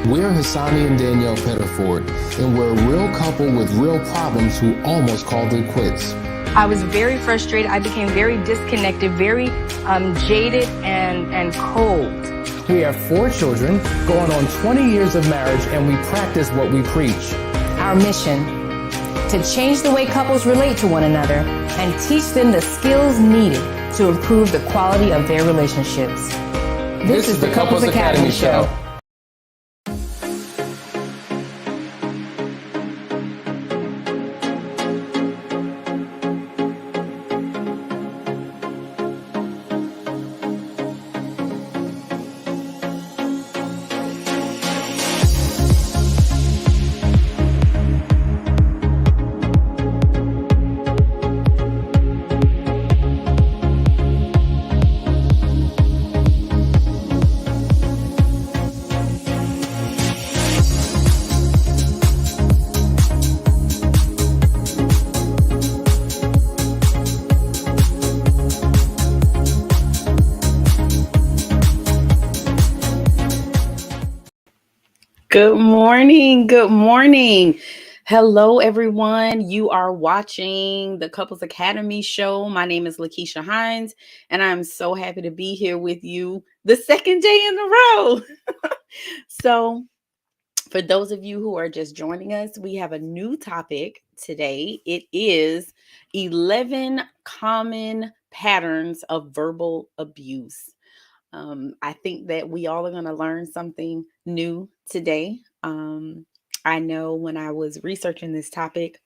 We're Hassani and Danielle Pettiford, and we're a real couple with real problems who almost called it quits. I was very frustrated. I became very disconnected, very jaded and cold. We have 4 children, going on 20 years of marriage, and we practice what we preach. Our mission, to change the way couples relate to one another and teach them the skills needed to improve the quality of their relationships. This is the Couples Academy Show. Good morning. Good morning. Hello, everyone. You are watching the Couples Academy show. My name is Lakeisha Hines, and I'm so happy to be here with you the second day in a row. So, for those of you who are just joining us, we have a new topic today. It is 11 common patterns of verbal abuse. I think that we all are going to learn something new today. I know when I was researching this topic,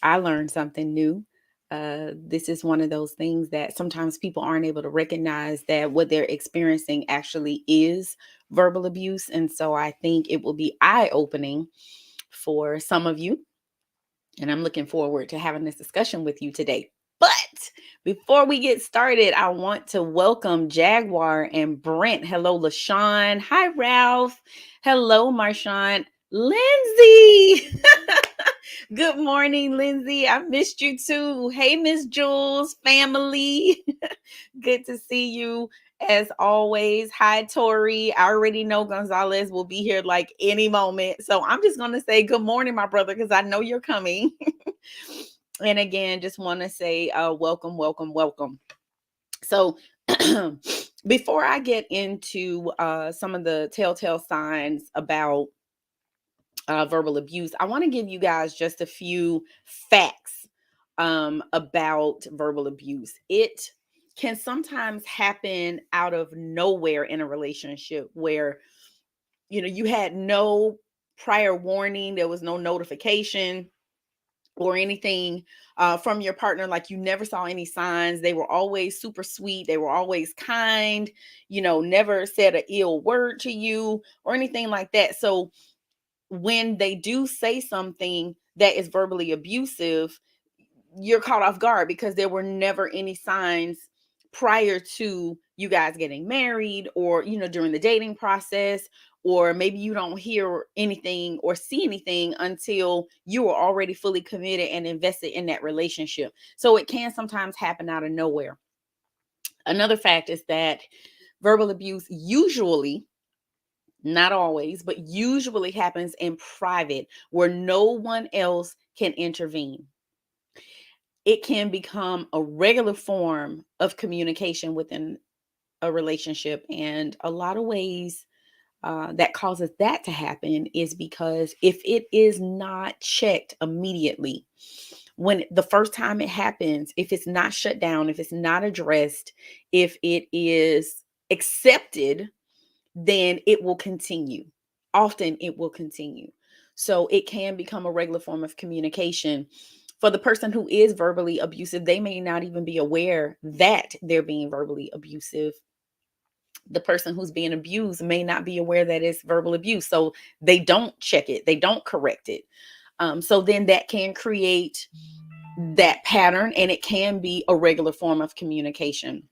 I learned something new. This is one of those things that sometimes people aren't able to recognize that what they're experiencing actually is verbal abuse. And so I think it will be eye-opening for some of you. And I'm looking forward to having this discussion with you today. But before we get started, I want to welcome Jaguar and Brent. Hello, LaShawn. Hi, Ralph. Hello, Marshawn. Lindsay. Good morning, Lindsay. I missed you too. Hey, Miss Jules, family. Good to see you as always. Hi, Tori. I already know Gonzalez will be here like any moment. So I'm just going to say good morning, my brother, because I know you're coming. And again, just want to say welcome, welcome, welcome. So before I get into some of the telltale signs about verbal abuse, I want to give you guys just a few facts about verbal abuse. It can sometimes happen out of nowhere in a relationship where, you had no prior warning, there was no notification or anything from your partner. Like you never saw any signs. They were always super sweet. They were always kind, never said an ill word to you or anything like that. So when they do say something that is verbally abusive, you're caught off guard because there were never any signs prior to you guys getting married or, during the dating process, or maybe you don't hear anything or see anything until you are already fully committed and invested in that relationship. So it can sometimes happen out of nowhere. Another fact is that verbal abuse usually, not always, but usually happens in private where no one else can intervene. It can become a regular form of communication within a relationship. And a lot of ways that causes that to happen is because if it is not checked immediately, when the first time it happens, if it's not shut down, if it's not addressed, if it is accepted, then it will continue. Often it will continue. So it can become a regular form of communication. For the person who is verbally abusive, they may not even be aware that they're being verbally abusive. The person who's being abused may not be aware that it's verbal abuse. So they don't check it. They don't correct it. So then that can create that pattern, and it can be a regular form of communication.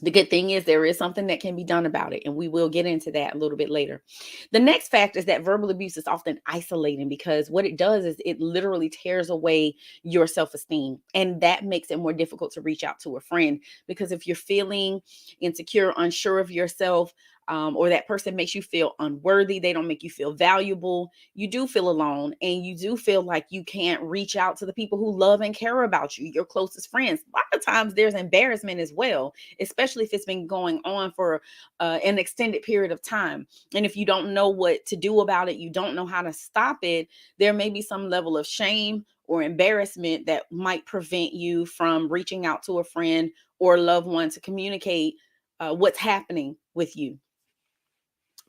The good thing is there is something that can be done about it, and we will get into that a little bit later. The next fact is that verbal abuse is often isolating because what it does is it literally tears away your self-esteem, and that makes it more difficult to reach out to a friend, because if you're feeling insecure, unsure of yourself, or that person makes you feel unworthy, they don't make you feel valuable, you do feel alone, and you do feel like you can't reach out to the people who love and care about you, your closest friends. A lot of times there's embarrassment as well, especially if it's been going on for an extended period of time. And if you don't know what to do about it, you don't know how to stop it, there may be some level of shame or embarrassment that might prevent you from reaching out to a friend or a loved one to communicate what's happening with you.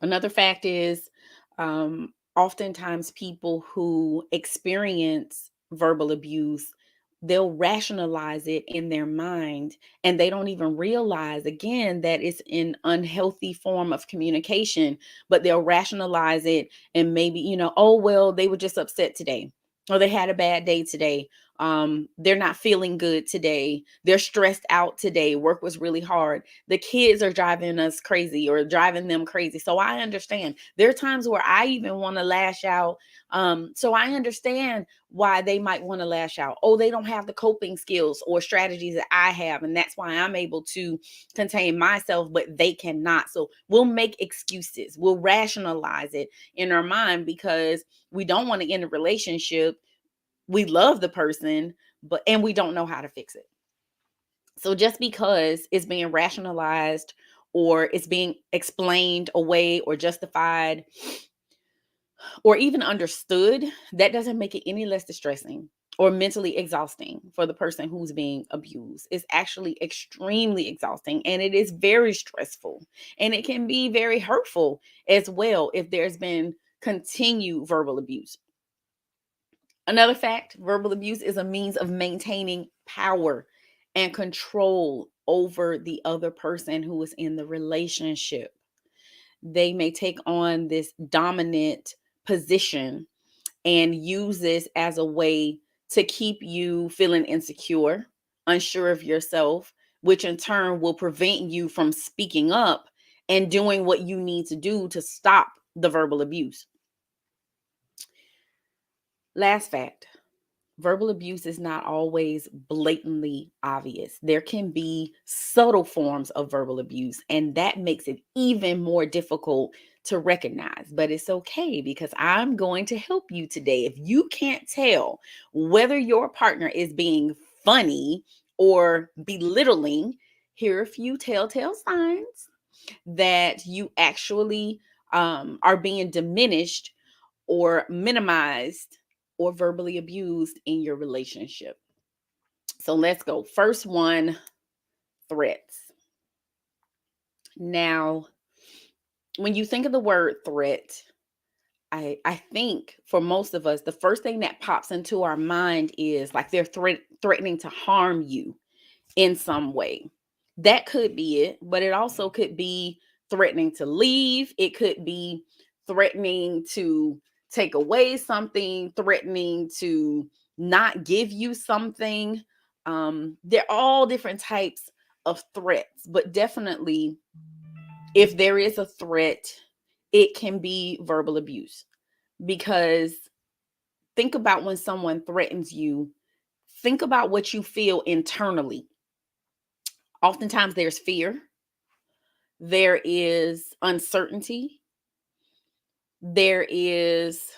Another fact is, oftentimes people who experience verbal abuse, they'll rationalize it in their mind, and they don't even realize, again, that it's an unhealthy form of communication, but they'll rationalize it and maybe, oh, well, they were just upset today, or they had a bad day today. They're not feeling good today. They're stressed out today. Work was really hard. The kids are driving us crazy or driving them crazy. So I understand. There are times where I even want to lash out. So I understand why they might want to lash out. Oh, they don't have the coping skills or strategies that I have. And that's why I'm able to contain myself, but they cannot. So we'll make excuses. We'll rationalize it in our mind because we don't want to end a relationship. We love the person, and we don't know how to fix it. So just because it's being rationalized or it's being explained away or justified or even understood, that doesn't make it any less distressing or mentally exhausting for the person who's being abused. It's actually extremely exhausting, and it is very stressful, and it can be very hurtful as well if there's been continued verbal abuse. Another fact, verbal abuse is a means of maintaining power and control over the other person who is in the relationship. They may take on this dominant position and use this as a way to keep you feeling insecure, unsure of yourself, which in turn will prevent you from speaking up and doing what you need to do to stop the verbal abuse. Last fact. Verbal abuse is not always blatantly obvious. There can be subtle forms of verbal abuse, and that makes it even more difficult to recognize. But it's okay because I'm going to help you today. If you can't tell whether your partner is being funny or belittling, here are a few telltale signs that you actually are being diminished or minimized or verbally abused in your relationship. So let's go. First one, threats. Now, when you think of the word threat, I think for most of us, the first thing that pops into our mind is like they're threatening to harm you in some way. That could be it, but it also could be threatening to leave. It could be threatening to take away something, threatening to not give you something. They're all different types of threats, but definitely if there is a threat, it can be verbal abuse. Because think about when someone threatens you, think about what you feel internally. Oftentimes there's fear, there is uncertainty, there is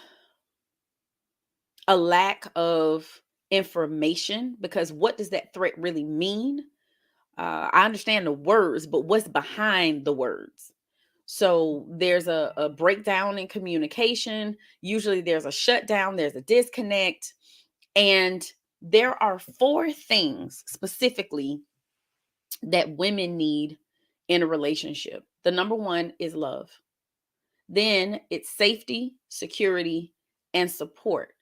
a lack of information, because what does that threat really mean? I understand the words, but what's behind the words? So there's a breakdown in communication. Usually there's a shutdown, there's a disconnect. And there are 4 things specifically that women need in a relationship. The number 1 is love. Then it's safety, security, and support.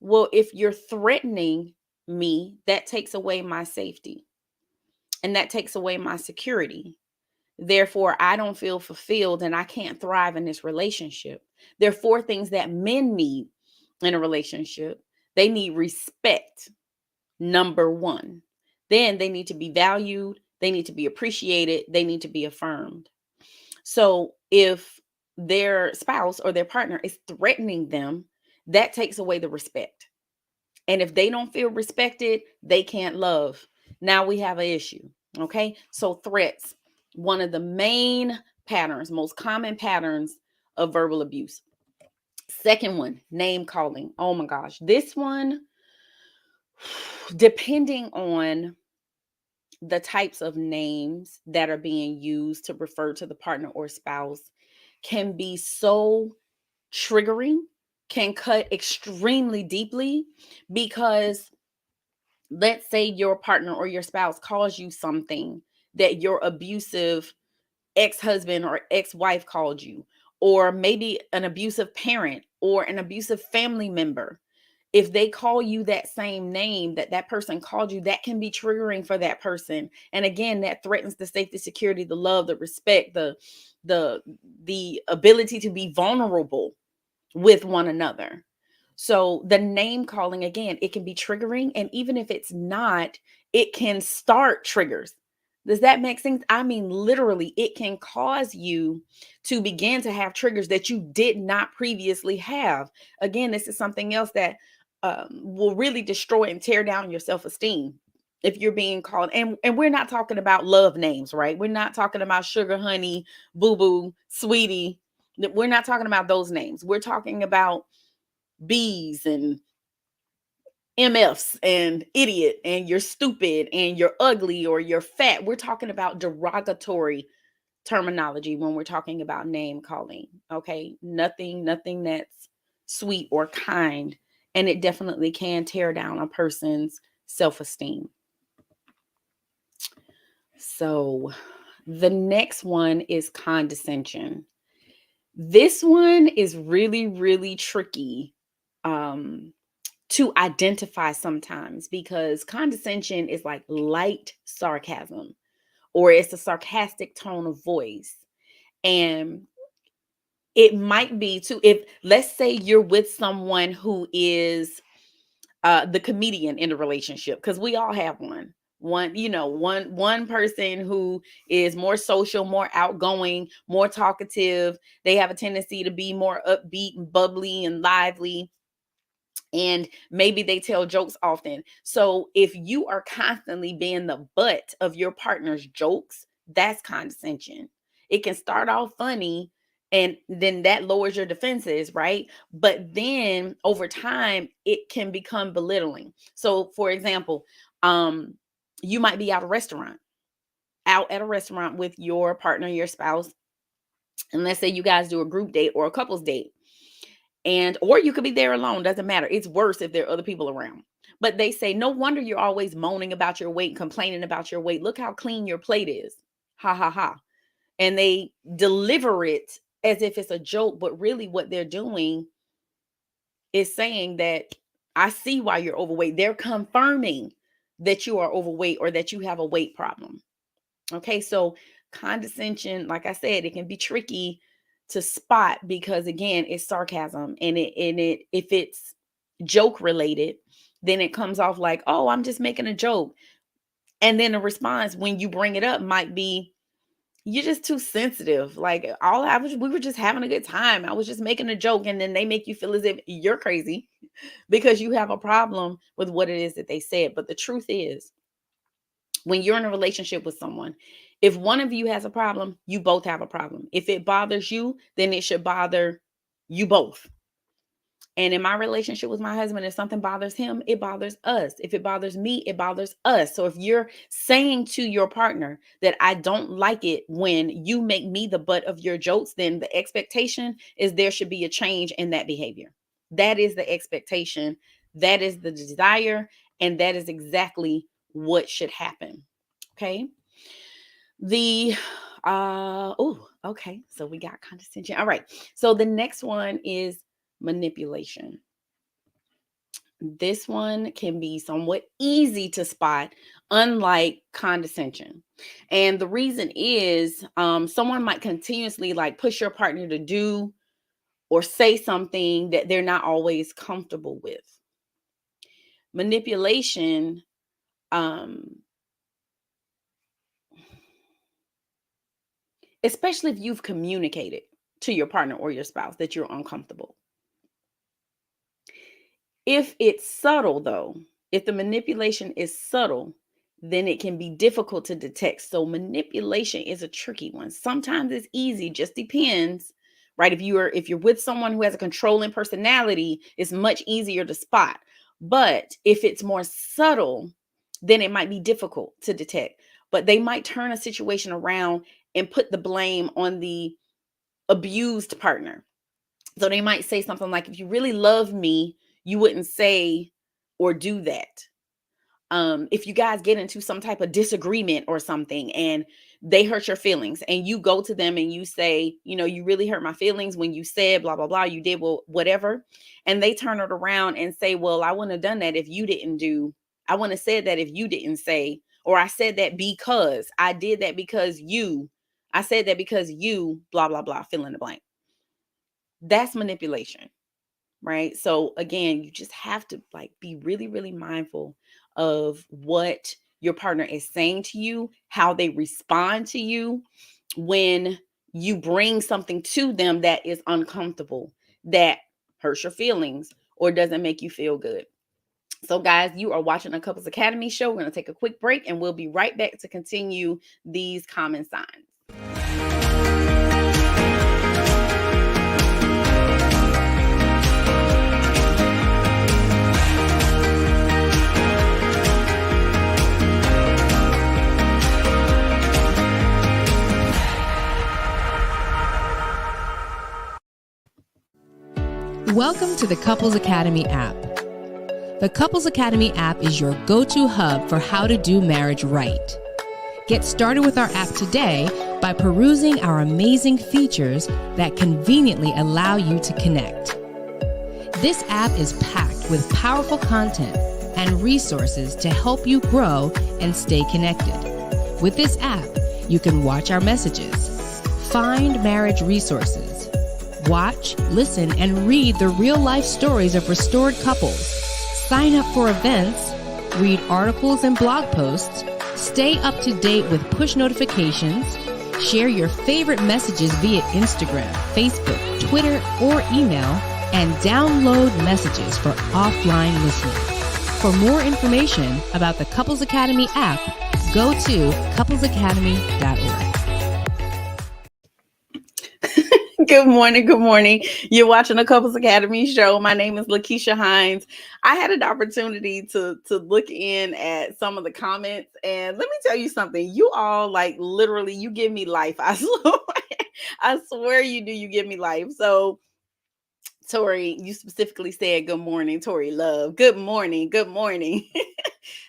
Well, if you're threatening me, that takes away my safety and that takes away my security. Therefore, I don't feel fulfilled and I can't thrive in this relationship. There are 4 things that men need in a relationship. They need respect, number 1. Then they need to be valued, they need to be appreciated, they need to be affirmed. So if their spouse or their partner is threatening them, that takes away the respect. And if they don't feel respected, they can't love. Now we have an issue. Okay. So threats, one of the main patterns, most common patterns of verbal abuse. Second one, name calling. Oh my gosh. This one, depending on the types of names that are being used to refer to the partner or spouse, can be so triggering, can cut extremely deeply, because let's say your partner or your spouse calls you something that your abusive ex-husband or ex-wife called you, or maybe an abusive parent or an abusive family member. If they call you that same name that that person called you, that can be triggering for that person. And again, that threatens the safety, security, the love, the respect, the ability to be vulnerable with one another. So the name calling, again, it can be triggering. And even if it's not, it can start triggers. Does that make sense? I mean, literally, it can cause you to begin to have triggers that you did not previously have. Again, this is something else that will really destroy and tear down your self-esteem if you're being called. And we're not talking about love names, right? We're not talking about sugar, honey, boo boo, sweetie. We're not talking about those names. We're talking about B's and MFs and idiot and you're stupid and you're ugly or you're fat. We're talking about derogatory terminology when we're talking about name calling. Okay. Nothing that's sweet or kind. And it definitely can tear down a person's self-esteem. So the next one is condescension. This one is really, really tricky to identify sometimes, because condescension is like light sarcasm, or it's a sarcastic tone of voice. And it might be too, if let's say you're with someone who is the comedian in a relationship, because we all have one person who is more social, more outgoing, more talkative. They have a tendency to be more upbeat and bubbly and lively, and maybe they tell jokes often. So if you are constantly being the butt of your partner's jokes, that's condescension. It can start off funny, and then that lowers your defenses, right? But then over time, it can become belittling. So for example, you might be out at a restaurant with your partner, your spouse, and let's say you guys do a group date or a couples date. Or you could be there alone, doesn't matter. It's worse if there are other people around. But they say, no wonder you're always moaning about your weight, complaining about your weight. Look how clean your plate is. Ha ha ha. And they deliver it as if it's a joke, but really what they're doing is saying that I see why you're overweight. They're confirming that you are overweight or that you have a weight problem. Okay, so condescension, like I said, it can be tricky to spot, because again, it's sarcasm, and it if it's joke related, then it comes off like, oh, I'm just making a joke. And then the response when you bring it up might be, you're just too sensitive. Like we were just having a good time. I was just making a joke. And then they make you feel as if you're crazy because you have a problem with what it is that they said. But the truth is, when you're in a relationship with someone, if one of you has a problem, you both have a problem. If it bothers you, then it should bother you both. And in my relationship with my husband, if something bothers him, it bothers us. If it bothers me, it bothers us. So if you're saying to your partner that I don't like it when you make me the butt of your jokes, then the expectation is there should be a change in that behavior. That is the expectation. That is the desire. And that is exactly what should happen. Okay. Okay. So we got condescension. All right. So the next one is manipulation. This one can be somewhat easy to spot, unlike condescension. And the reason is someone might continuously like push your partner to do or say something that they're not always comfortable with. Manipulation, especially if you've communicated to your partner or your spouse that you're uncomfortable. If it's subtle, though, if the manipulation is subtle, then it can be difficult to detect. So manipulation is a tricky one. Sometimes it's easy, just depends, right? If you're with someone who has a controlling personality, it's much easier to spot. But if it's more subtle, then it might be difficult to detect. But they might turn a situation around and put the blame on the abused partner. So they might say something like, if you really love me, you wouldn't say or do that. If you guys get into some type of disagreement or something and they hurt your feelings and you go to them and you say, you really hurt my feelings when you said blah, blah, blah, you did whatever. And they turn it around and say, well, I wouldn't have done that if you didn't do, I wouldn't have said that if you didn't say, or I said that because I did that because I said that because you, blah, blah, blah, fill in the blank. That's manipulation. Right. So again, you just have to be really, really mindful of what your partner is saying to you, how they respond to you when you bring something to them that is uncomfortable, that hurts your feelings or doesn't make you feel good. So guys, you are watching a Couples Academy show. We're going to take a quick break and we'll be right back to continue these common signs. Welcome to the Couples Academy app. The Couples Academy app is your go-to hub for how to do marriage right. Get started with our app today by perusing our amazing features that conveniently allow you to connect. This app is packed with powerful content and resources to help you grow and stay connected. With this app, you can watch our messages, find marriage resources, watch, listen, and read the real-life stories of restored couples, sign up for events, read articles and blog posts, stay up to date with push notifications, share your favorite messages via Instagram, Facebook, Twitter, or email, and download messages for offline listening. For more information about the Couples Academy app, go to couplesacademy.org. Good morning. Good morning. You're watching a Couples Academy show. My name is Lakeisha Hines. I had an opportunity to look in at some of the comments, and let me tell you something. You all literally, you give me life. I swear you do. You give me life. So Tori, you specifically said good morning, Tori Love. Good morning. Good morning.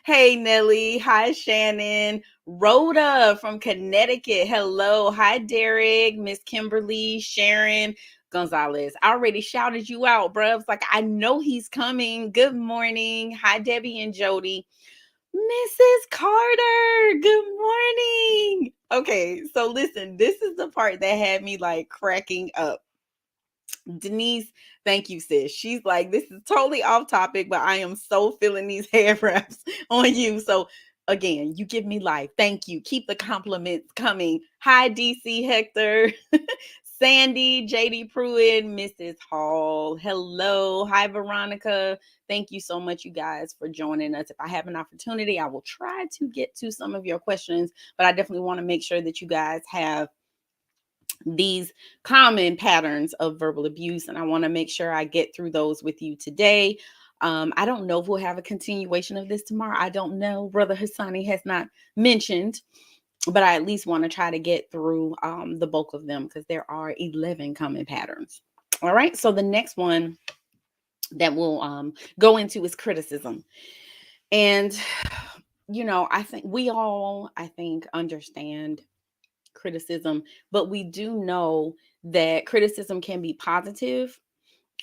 Hey, Nelly. Hi, Shannon. Rhoda from Connecticut. Hello. Hi, Derek. Miss Kimberly. Sharon Gonzalez. I already shouted you out, bruh. It's I know he's coming. Good morning. Hi, Debbie and Jody. Mrs. Carter. Good morning. Okay, so listen, this is the part that had me cracking up. Denise, thank you, sis. She's this is totally off topic, but I am so feeling these hair wraps on you. So again, you give me life. Thank you. Keep the compliments coming. Hi, DC Hector, Sandy, JD Pruitt, Mrs. Hall. Hello. Hi, Veronica. Thank you so much, you guys, for joining us. If I have an opportunity, I will try to get to some of your questions, but I definitely want to make sure that you guys have these common patterns of verbal abuse, and I want to make sure I get through those with you today. I don't know if we'll have a continuation of this tomorrow. I don't know. Brother Hassani has not mentioned, but I at least want to try to get through the bulk of them because there are 11 common patterns. All right. So the next one that we'll go into is criticism. And, I think we all, understand criticism, but we do know that criticism can be positive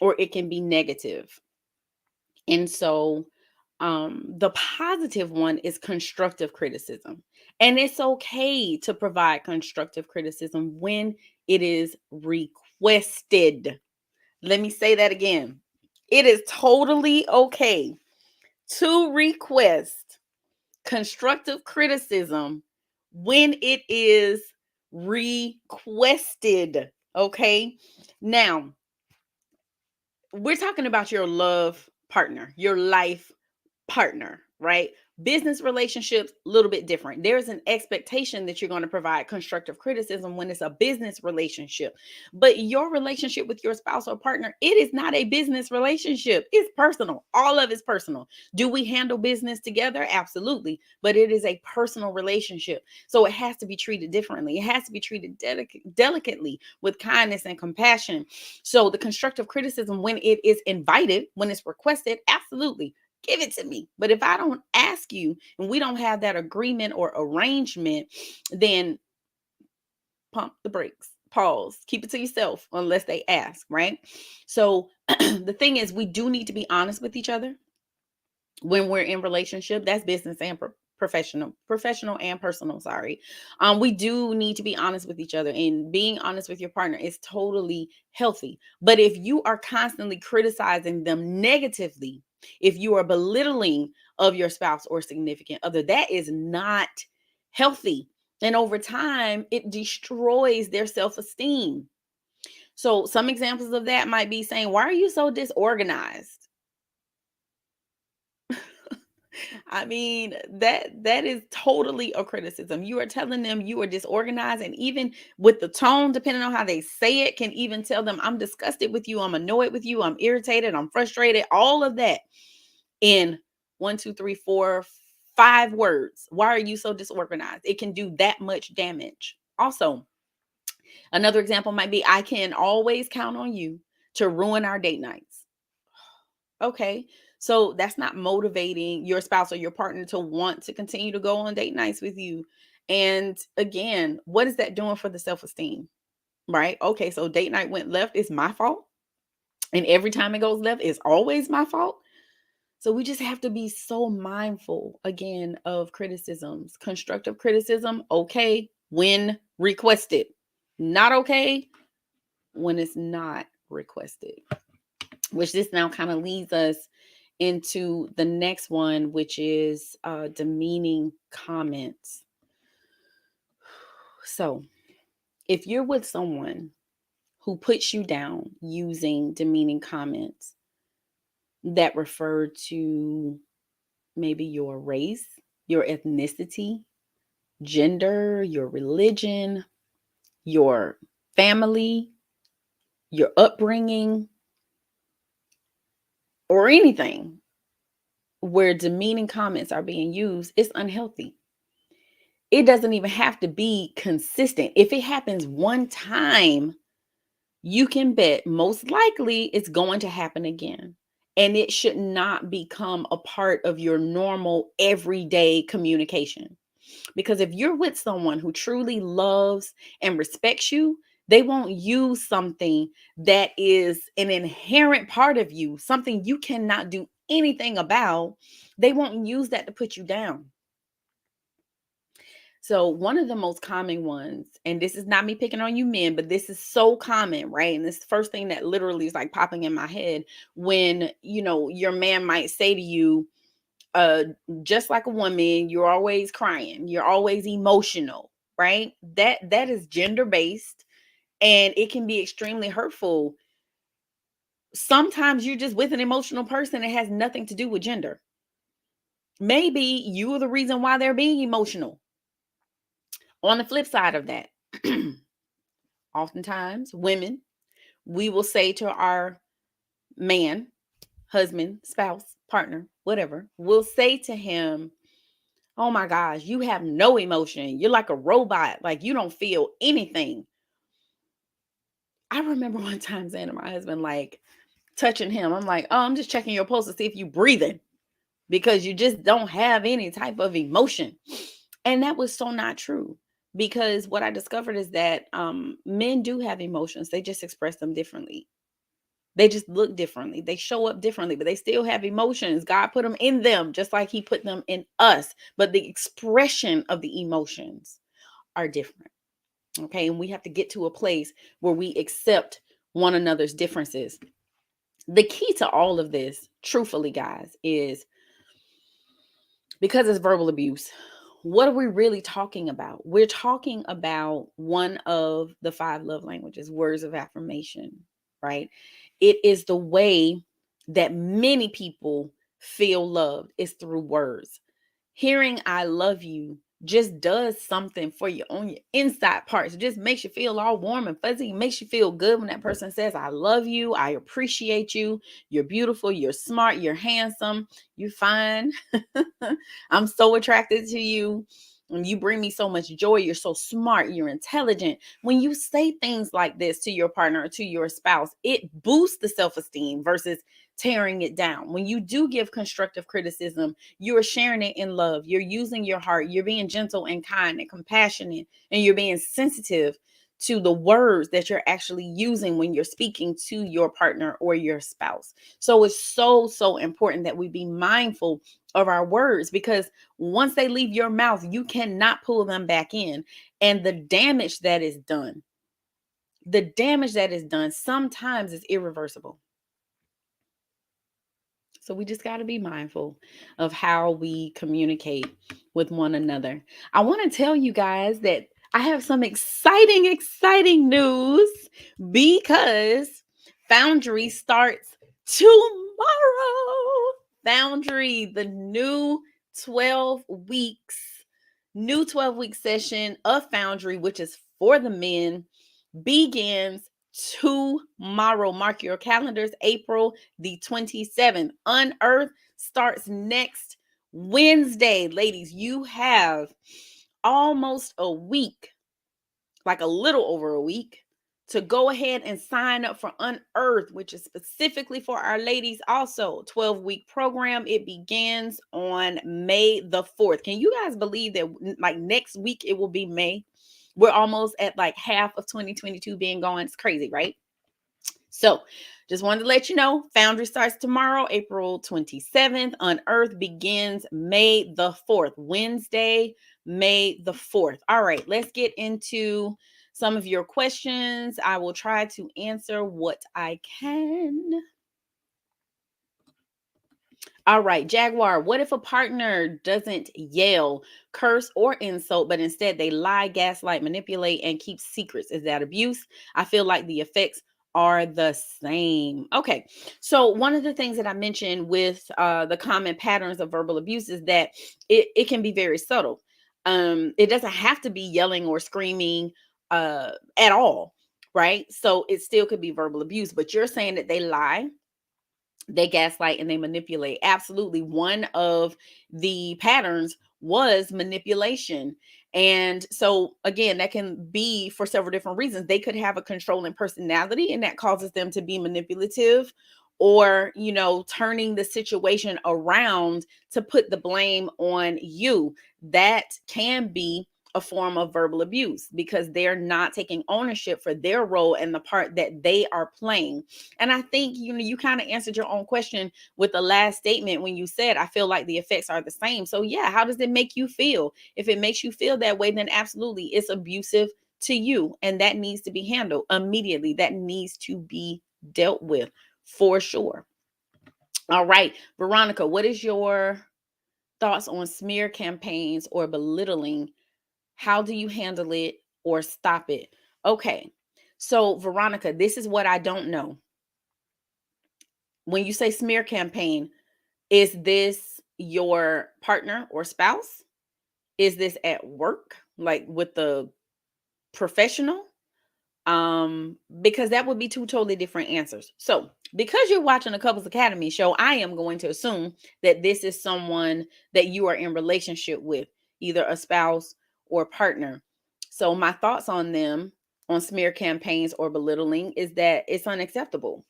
or it can be negative. And so the positive one is constructive criticism. And it's okay to provide constructive criticism when it is requested. Let me say that again. It is totally okay to request constructive criticism when it is requested. Okay. Now, we're talking about your love partner, your life partner, right? Business relationships, a little bit different. There's an expectation that you're going to provide constructive criticism when it's a business relationship. But your relationship with your spouse or partner, it is not a business relationship. It's personal. All of it's personal. Do we handle business together? Absolutely. But it is a personal relationship. So it has to be treated differently. It has to be treated delicately with kindness and compassion. So the constructive criticism, when it is invited, when it's requested, absolutely. Give it to me. But if I don't ask you and we don't have that agreement or arrangement, then pump the brakes, pause, keep it to yourself unless they ask, right? So the thing is, we do need to be honest with each other when we're in relationship. That's business and professional and personal. Sorry. We do need to be honest with each other, and being honest with your partner is totally healthy. But if you are constantly criticizing them negatively, if you are belittling of your spouse or significant other, that is not healthy. And over time, it destroys their self-esteem. So some examples of that might be saying, why are you so disorganized? I mean, that is totally a criticism. You are telling them you are disorganized, and even with the tone, depending on how they say it, can even tell them, I'm disgusted with you, I'm annoyed with you, I'm irritated, I'm frustrated, all of that in 1, 2, 3, 4, 5 words. Why are you so disorganized? It can do that much damage. Also, another example might be, I can always count on you to ruin our date nights. Okay. So that's not motivating your spouse or your partner to want to continue to go on date nights with you. And again, what is that doing for the self-esteem? Right? Okay. So date night went left, it's my fault. And every time it goes left, it's always my fault. So we just have to be so mindful again of criticisms. Constructive criticism, okay, when requested. Not okay when it's not requested. Which this now kind of leads us into the next one, which is demeaning comments. So if you're with someone who puts you down using demeaning comments that refer to maybe your race, your ethnicity, gender, your religion, your family, your upbringing, or anything where demeaning comments are being used, it's unhealthy. It doesn't even have to be consistent. If it happens one time, you can bet most likely it's going to happen again. And it should not become a part of your normal everyday communication. Because if you're with someone who truly loves and respects you, they won't use something that is an inherent part of you, something you cannot do anything about. They won't use that to put you down. So one of the most common ones, and this is not me picking on you men, but this is so common, right? And this is the first thing that literally is like popping in my head when, your man might say to you, just like a woman, you're always crying, you're always emotional, right? That is gender based, and it can be extremely hurtful. Sometimes you're just with an emotional person. It has nothing to do with gender. Maybe you are the reason why they're being emotional. On the flip side of that, oftentimes women, we will say to our man, husband, spouse, partner, whatever, we'll say to him, oh my gosh, you have no emotion. You're like a robot. Like you don't feel anything. I remember one time saying to my husband, like touching him, I'm like, oh, I'm just checking your pulse to see if you're breathing because you just don't have any type of emotion. And that was so not true, because what I discovered is that men do have emotions. They just express them differently. They just look differently. They show up differently, but they still have emotions. God put them in them just like he put them in us. But the expression of the emotions are different. Okay. And we have to get to a place where we accept one another's differences. The key to all of this, truthfully, guys, is because it's verbal abuse. What are we really talking about? We're talking about one of the 5 love languages, words of affirmation, right? It is the way that many people feel loved is through words. Hearing I love you just does something for you on your inside parts. It just makes you feel all warm and fuzzy. It makes you feel good when that person says, I love you. I appreciate you. You're beautiful. You're smart. You're handsome. You're fine. I'm so attracted to you. And you bring me so much joy. You're so smart. You're intelligent. When you say things like this to your partner or to your spouse, it boosts the self-esteem versus tearing it down. When you do give constructive criticism, you're sharing it in love. You're using your heart. You're being gentle and kind and compassionate, and you're being sensitive to the words that you're actually using when you're speaking to your partner or your spouse. So it's so, so important that we be mindful of our words, because once they leave your mouth, you cannot pull them back in. And the damage that is done sometimes is irreversible. So we just got to be mindful of how we communicate with one another. I want to tell you guys that I have some exciting news, because Foundry starts tomorrow. Foundry, the new 12 week session of Foundry, which is for the men, begins tomorrow. Mark your calendars, April the 27th. Unearthed starts next Wednesday. Ladies, you have almost a week, like a little over a week, to go ahead and sign up for Unearthed, which is specifically for our ladies. Also, 12-week program. It begins on May the 4th. Can you guys believe that like next week it will be May? We're almost at like half of 2022 being gone. It's crazy, right? So just wanted to let you know, Foundry starts tomorrow, April 27th. Unearthed begins May the 4th, Wednesday, May the 4th. All right, let's get into some of your questions. I will try to answer what I can. All right, Jaguar, what if a partner doesn't yell, curse, or insult, but instead they lie, gaslight, manipulate, and keep secrets? Is that abuse? I feel like the effects are the same. Okay, so one of the things that I mentioned with the common patterns of verbal abuse is that it can be very subtle. It doesn't have to be yelling or screaming at all, right? So it still could be verbal abuse, but you're saying that they lie, they gaslight, and they manipulate. Absolutely. One of the patterns was manipulation. And so again, that can be for several different reasons. They could have a controlling personality, and that causes them to be manipulative, or, turning the situation around to put the blame on you. That can be a form of verbal abuse, because they're not taking ownership for their role and the part that they are playing. And I think, you kind of answered your own question with the last statement when you said, I feel like the effects are the same. So yeah, how does it make you feel? If it makes you feel that way, then absolutely it's abusive to you. And that needs to be handled immediately. That needs to be dealt with for sure. All right, Veronica, what is your thoughts on smear campaigns or belittling? How do you handle it or stop it? Okay, so Veronica, this is what I don't know. When you say smear campaign, is this your partner or spouse? Is this at work, like with the professional? Because that would be two totally different answers. So because you're watching a Couples Academy show, I am going to assume that this is someone that you are in relationship with, either a spouse or partner. So my thoughts on them, on smear campaigns or belittling, is that it's unacceptable.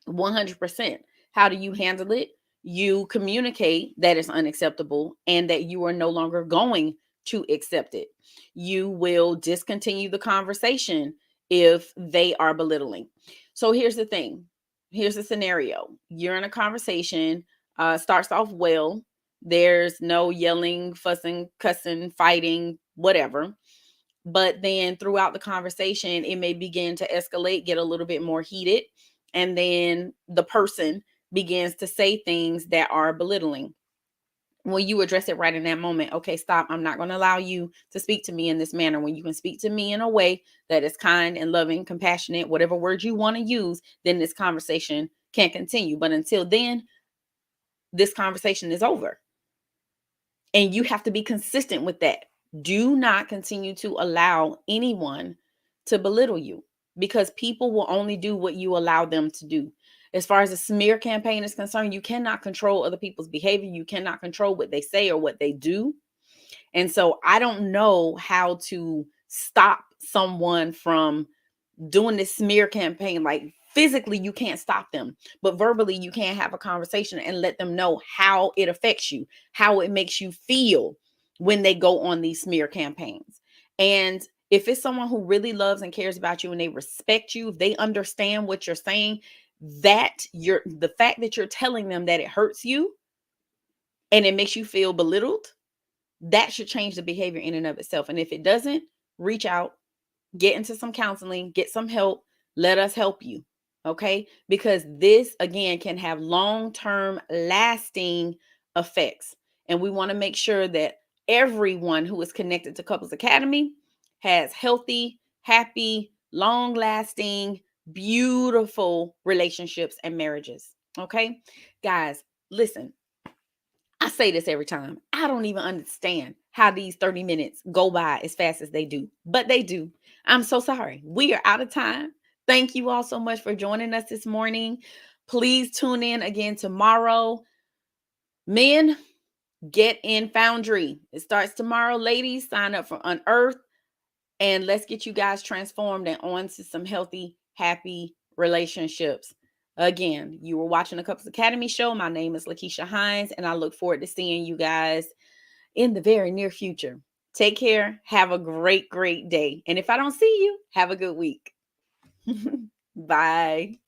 100%. How do you handle it? You communicate that it's unacceptable and that you are no longer going to accept it. You will discontinue the conversation if they are belittling. So here's the thing. Here's the scenario. You're in a conversation, starts off well. There's no yelling, fussing, cussing, fighting, whatever. But then throughout the conversation, it may begin to escalate, get a little bit more heated. And then the person begins to say things that are belittling. When you address it right in that moment, okay, stop. I'm not going to allow you to speak to me in this manner. When you can speak to me in a way that is kind and loving, compassionate, whatever word you want to use, then this conversation can continue. But until then, this conversation is over. And you have to be consistent with that. Do not continue to allow anyone to belittle you, because people will only do what you allow them to do. As far as the smear campaign is concerned, you cannot control other people's behavior. You cannot control what they say or what they do. And so I don't know how to stop someone from doing this smear campaign. Like, physically, you can't stop them, but verbally, you can have a conversation and let them know how it affects you, how it makes you feel when they go on these smear campaigns. And if it's someone who really loves and cares about you and they respect you, if they understand what you're saying, the fact that you're telling them that it hurts you and it makes you feel belittled, that should change the behavior in and of itself. And if it doesn't, reach out, get into some counseling, get some help. Let us help you. Okay? Because this, again, can have long-term lasting effects. And we want to make sure that everyone who is connected to Couples Academy has healthy, happy, long-lasting, beautiful relationships and marriages. Okay? Guys, listen. I say this every time. I don't even understand how these 30 minutes go by as fast as they do, but they do. I'm so sorry. We are out of time. Thank you all so much for joining us this morning. Please tune in again tomorrow. Men, get in Foundry. It starts tomorrow. Ladies, sign up for Unearthed, and let's get you guys transformed and on to some healthy, happy relationships. Again, you were watching the Couples Academy show. My name is Lakeisha Hines, and I look forward to seeing you guys in the very near future. Take care. Have a great, great day. And if I don't see you, have a good week. Bye.